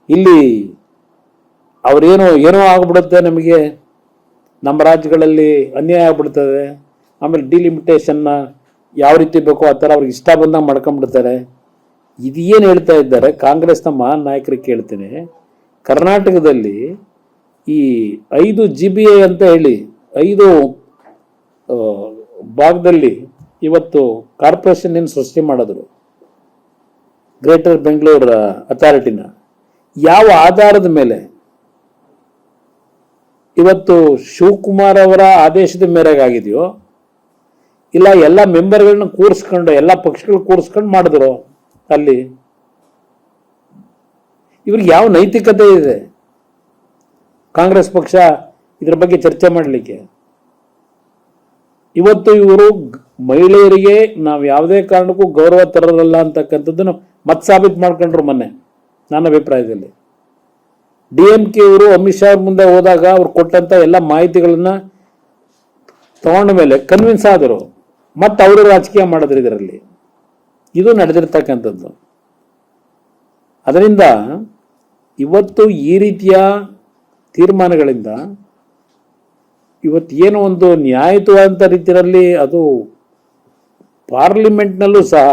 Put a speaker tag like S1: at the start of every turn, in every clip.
S1: ಇಲ್ಲಿ ಅವರೇನೋ ಏನೋ ಆಗ್ಬಿಡುತ್ತೆ, ನಮಗೆ ನಮ್ಮ ರಾಜ್ಯಗಳಲ್ಲಿ ಅನ್ಯಾಯ ಆಗ್ಬಿಡ್ತದೆ, ಆಮೇಲೆ ಡಿಲಿಮಿಟೇಷನ್ನ ಯಾವ ರೀತಿ ಬೇಕೋ ಆ ಥರ ಅವ್ರಿಗೆ ಇಷ್ಟ ಬಂದಾಗ ಮಾಡ್ಕೊಂಡ್ಬಿಡ್ತಾರೆ. ಇದೇನು ಹೇಳ್ತಾ ಇದ್ದಾರೆ ಕಾಂಗ್ರೆಸ್ನ ಮಹಾನ್ ನಾಯಕರಿಗೆ ಕೇಳ್ತೀನಿ. ಕರ್ನಾಟಕದಲ್ಲಿ ಈ 5 GBA ಅಂತ ಹೇಳಿ 5 ಭಾಗದಲ್ಲಿ ಇವತ್ತು ಕಾರ್ಪೊರೇಷನ್ ಏನು ಸೃಷ್ಟಿ ಮಾಡಿದ್ರು, ಗ್ರೇಟರ್ ಬೆಂಗಳೂರು ಅಥಾರಿಟಿನ, ಯಾವ ಆಧಾರದ ಮೇಲೆ? ಇವತ್ತು ಶಿವಕುಮಾರ್ ಅವರ ಆದೇಶದ ಮೇರೆಗೆ ಆಗಿದೆಯೋ ಇಲ್ಲ ಎಲ್ಲ ಮೆಂಬರ್ಗಳನ್ನ ಕೂರಿಸ್ಕೊಂಡು ಎಲ್ಲ ಪಕ್ಷಗಳು ಕೂರಿಸ್ಕೊಂಡು ಮಾಡಿದ್ರು? ಅಲ್ಲಿ ಇವ್ರಿಗೆ ಯಾವ ನೈತಿಕತೆ ಇದೆ ಕಾಂಗ್ರೆಸ್ ಪಕ್ಷ ಇದ್ರ ಬಗ್ಗೆ ಚರ್ಚೆ ಮಾಡಲಿಕ್ಕೆ? ಇವತ್ತು ಇವರು ಮಹಿಳೆಯರಿಗೆ ನಾವು ಯಾವುದೇ ಕಾರಣಕ್ಕೂ ಗೌರವ ತರೋದಲ್ಲ ಅಂತಕ್ಕಂಥದ್ದನ್ನು ಮತ್ತೆ ಸಾಬೀತು ಮಾಡ್ಕೊಂಡ್ರು ಮೊನ್ನೆ. ನನ್ನ ಅಭಿಪ್ರಾಯದಲ್ಲಿ DMK ಅವರು ಅಮಿತ್ ಶಾ ಮುಂದೆ ಹೋದಾಗ ಅವ್ರು ಕೊಟ್ಟಂತ ಎಲ್ಲ ಮಾಹಿತಿಗಳನ್ನ ತಗೊಂಡ ಮೇಲೆ ಕನ್ವಿನ್ಸ್ ಆದರು, ಮತ್ತೆ ಅವರು ರಾಜಕೀಯ ಮಾಡಿದ್ರು ಇದರಲ್ಲಿ. ಇದು ನಡೆದಿರ್ತಕ್ಕಂಥದ್ದು. ಅದರಿಂದ ಇವತ್ತು ಈ ರೀತಿಯ ತೀರ್ಮಾನಗಳಿಂದ ಇವತ್ತು ಏನೋ ಒಂದು ನ್ಯಾಯಯುತವಾದಂಥ ರೀತಿಯಲ್ಲಿ ಅದು ಪಾರ್ಲಿಮೆಂಟ್ನಲ್ಲೂ ಸಹ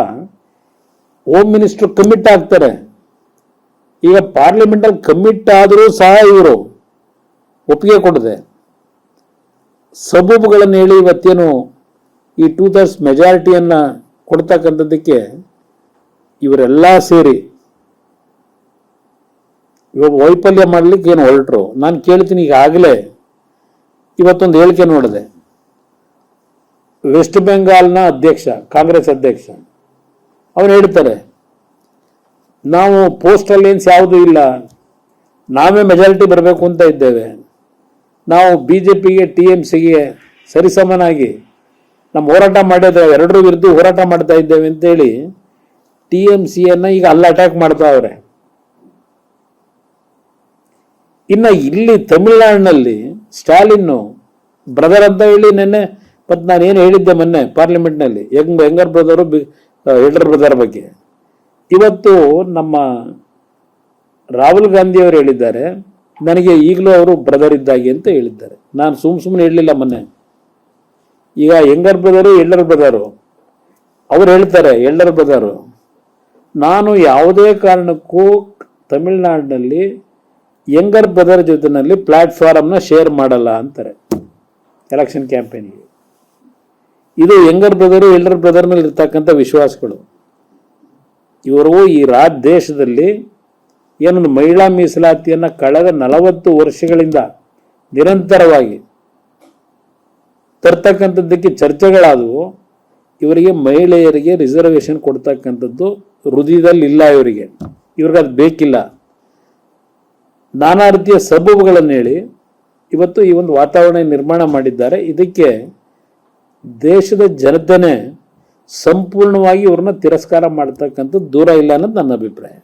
S1: ಹೋಮ್ ಮಿನಿಸ್ಟರ್ ಕಮಿಟ್ ಆಗ್ತಾರೆ. ಈಗ ಪಾರ್ಲಿಮೆಂಟಲ್ಲಿ ಕಮಿಟ್ ಆದರೂ ಸಹ ಇವರು ಒಪ್ಪಿಗೆ ಕೊಡದೆ ಸಬೂಬುಗಳನ್ನು ಹೇಳಿ ಇವತ್ತೇನು ಈ 2/3 ಮೆಜಾರಿಟಿಯನ್ನು ಕೊಡ್ತಕ್ಕಂಥದ್ದಕ್ಕೆ ಇವರೆಲ್ಲ ಸೇರಿ ಇವಾಗ ವೈಫಲ್ಯ ಮಾಡಲಿಕ್ಕೆ ಏನು ಹೊರಟರು? ನಾನು ಕೇಳ್ತೀನಿ, ಈಗಾಗಲೇ ಇವತ್ತೊಂದು ಹೇಳಿಕೆ ನೋಡಿದೆ. ವೆಸ್ಟ್ ಬೆಂಗಾಲ್ನ ಅಧ್ಯಕ್ಷ, ಕಾಂಗ್ರೆಸ್ ಅಧ್ಯಕ್ಷ, ಅವನು ಹೇಳ್ತಾರೆ, ನಾವು ಪೋಸ್ಟಲ್ ಏನ್ಸ್ ಯಾವುದೂ ಇಲ್ಲ, ನಾವೇ ಮೆಜಾರಿಟಿ ಬರಬೇಕು ಅಂತ ಇದ್ದೇವೆ, ನಾವು BJPಗೆ TMCಗೆ ಸರಿಸಮನಾಗಿ ನಮ್ಮ ಹೋರಾಟ ಮಾಡಿದ್ರೆ ಎರಡರ ವಿರುದ್ಧ ಹೋರಾಟ ಮಾಡ್ತಾ ಇದ್ದೇವೆ ಅಂತೇಳಿ TMCಯನ್ನು ಈಗ ಅಲ್ಲಿ ಅಟ್ಯಾಕ್ ಮಾಡ್ತಾವ್ರೆ. ಇನ್ನು ಇಲ್ಲಿ ತಮಿಳುನಾಡಿನಲ್ಲಿ ಸ್ಟಾಲಿನ್ ಬ್ರದರ್ ಅಂತ ಹೇಳಿ ನೆನ್ನೆ ಮತ್ತು ನಾನೇನು ಹೇಳಿದ್ದೆ ಮೊನ್ನೆ ಪಾರ್ಲಿಮೆಂಟ್ನಲ್ಲಿ, ಯಂಗರ್ ಬ್ರದರು ಎಲ್ಡರ್ ಬ್ರದರ್ ಬಗ್ಗೆ. ಇವತ್ತು ನಮ್ಮ ರಾಹುಲ್ ಗಾಂಧಿ ಅವರು ಹೇಳಿದ್ದಾರೆ, ನನಗೆ ಈಗಲೂ ಅವರು ಬ್ರದರ್ ಇದ್ದಾಗೆ ಅಂತ ಹೇಳಿದ್ದಾರೆ. ನಾನು ಸುಮ್ಮನೆ ಹೇಳಲಿಲ್ಲ ಮೊನ್ನೆ. ಈಗ ಯಂಗರ್ ಬ್ರದರು ಎಲ್ಡರ್ ಬ್ರದರು ಅವ್ರು ಹೇಳ್ತಾರೆ, ಎಲ್ಡರ್ ಬ್ರದರು, ನಾನು ಯಾವುದೇ ಕಾರಣಕ್ಕೂ ತಮಿಳುನಾಡಿನಲ್ಲಿ ಯಂಗರ್ ಬ್ರದರ್ ಜೊತೆನಲ್ಲಿ ಪ್ಲಾಟ್ಫಾರ್ಮ್ನ ಶೇರ್ ಮಾಡಲ್ಲ ಅಂತಾರೆ ಎಲೆಕ್ಷನ್ ಕ್ಯಾಂಪೇನ್ಗೆ. ಇದು ಯಂಗರ್ ಬ್ರದರು ಎಲ್ಡರ್ ಬ್ರದರ್ ಮೇಲೆ ಇರ್ತಕ್ಕಂಥ ವಿಶ್ವಾಸಗಳು. ಇವರು ಈ ದೇಶದಲ್ಲಿ ಏನೊಂದು ಮಹಿಳಾ ಮೀಸಲಾತಿಯನ್ನು ಕಳೆದ 40 ವರ್ಷಗಳಿಂದ ನಿರಂತರವಾಗಿ ತರ್ತಕ್ಕಂಥದ್ದಕ್ಕೆ ಚರ್ಚೆಗಳಾದವು. ಇವರಿಗೆ ಮಹಿಳೆಯರಿಗೆ ರಿಸರ್ವೇಷನ್ ಕೊಡ್ತಕ್ಕಂಥದ್ದು ಹೃದಯದಲ್ಲಿ ಇಲ್ಲ. ಇವರಿಗೆ ಅದು ಬೇಕಿಲ್ಲ. ನಾನಾ ರೀತಿಯ ಸಬೂಬುಗಳನ್ನು ಹೇಳಿ ಇವತ್ತು ಈ ಒಂದು ವಾತಾವರಣ ನಿರ್ಮಾಣ ಮಾಡಿದ್ದಾರೆ. ಇದಕ್ಕೆ ದೇಶದ ಜನತೆನೇ ಸಂಪೂರ್ಣವಾಗಿ ಇವ್ರನ್ನ ತಿರಸ್ಕಾರ ಮಾಡ್ತಕ್ಕಂಥದ್ದು ದೂರ ಇಲ್ಲ ಅನ್ನೋದು ನನ್ನ ಅಭಿಪ್ರಾಯ.